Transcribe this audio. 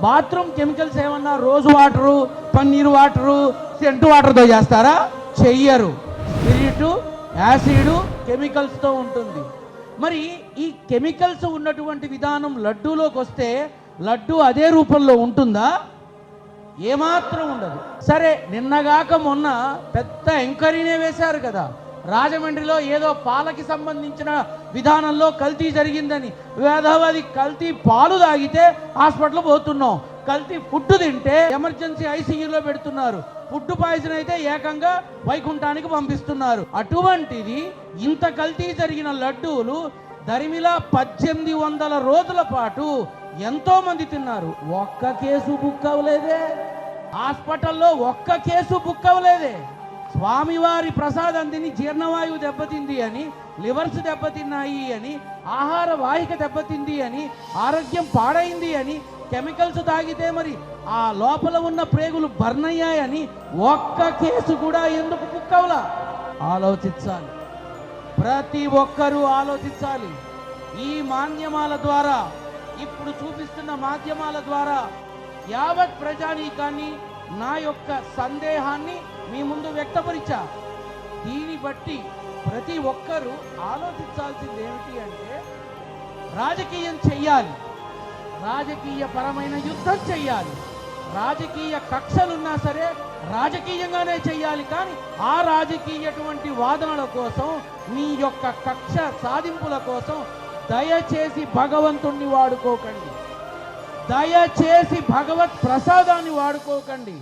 Bathroom chemicals ఏమన్నా rose water, పన్నీర్ water, scent వాటర్తో చేస్తారా? చెయ్యరు. స్పిరిట్, యాసిడ్, కెమికల్స్తో ఉంటుంది. మరి ఈ కెమికల్స్ ఉన్నటువంటి విధానం లడ్డూలోకి వస్తే లడ్డు అదే రూపంలో ఉంటుందా? ఏమాత్రం ఉండదు. సరే, నిన్నగాక మొన్న పెద్ద ఎంక్వైరీనే వేశారు కదా, రాజమండ్రిలో ఏదో పాలకి సంబంధించిన విధానంలో కల్తీ జరిగిందని. వేదవది కల్తీ పాలు తాగితే హాస్పిటల్ పోతున్నాం, కల్తీ ఫుడ్ తింటే ఎమర్జెన్సీ ఐసీయూలో పెడుతున్నారు, ఫుడ్ పాయిజన్ అయితే ఏకంగా వైకుంఠానికి పంపిస్తున్నారు. అటువంటిది ఇంత కల్తీ జరిగిన లడ్డూలు దరిమిలా 1800 రోజుల పాటు ఎంతో మంది తిన్నారు. ఒక్క కేసు బుక్ అవ్వలేదే, హాస్పిటల్లో ఒక్క కేసు బుక్ అవ్వలేదే. స్వామివారి ప్రసాదం తిని జీర్ణవాయువు దెబ్బతింది అని, లివర్స్ దెబ్బతిన్నాయి అని, ఆహార వాహిక దెబ్బతింది అని, ఆరోగ్యం పాడైంది అని, కెమికల్స్ తాగితే మరి ఆ లోపల ఉన్న ప్రేగులు బర్న్ అయ్యాయని ఒక్క కేసు కూడా ఎందుకు బుక్ అవ్వలా? ఆలోచించాలి, ప్రతి ఒక్కరూ ఆలోచించాలి. ఈ మాధ్యమాల ద్వారా, ఇప్పుడు చూపిస్తున్న మాధ్యమాల ద్వారా యావత్ ప్రజానీకాన్ని నా యొక్క సందేహాన్ని మీ ముందు వ్యక్తపరిచా. దీన్ని బట్టి ప్రతి ఒక్కరూ ఆలోచించాల్సింది ఏమిటి అంటే, రాజకీయం చెయ్యాలి, రాజకీయ పరమైన యుద్ధం చెయ్యాలి, రాజకీయ కక్షలున్నా సరే రాజకీయంగానే చెయ్యాలి. కానీ ఆ రాజకీయటువంటి వాదనల కోసం, మీ యొక్క కక్ష సాధింపుల కోసం దయచేసి భగవంతుణ్ణి వాడుకోకండి, దయచేసి భగవత్ ప్రసాదాన్ని వాడుకోకండి.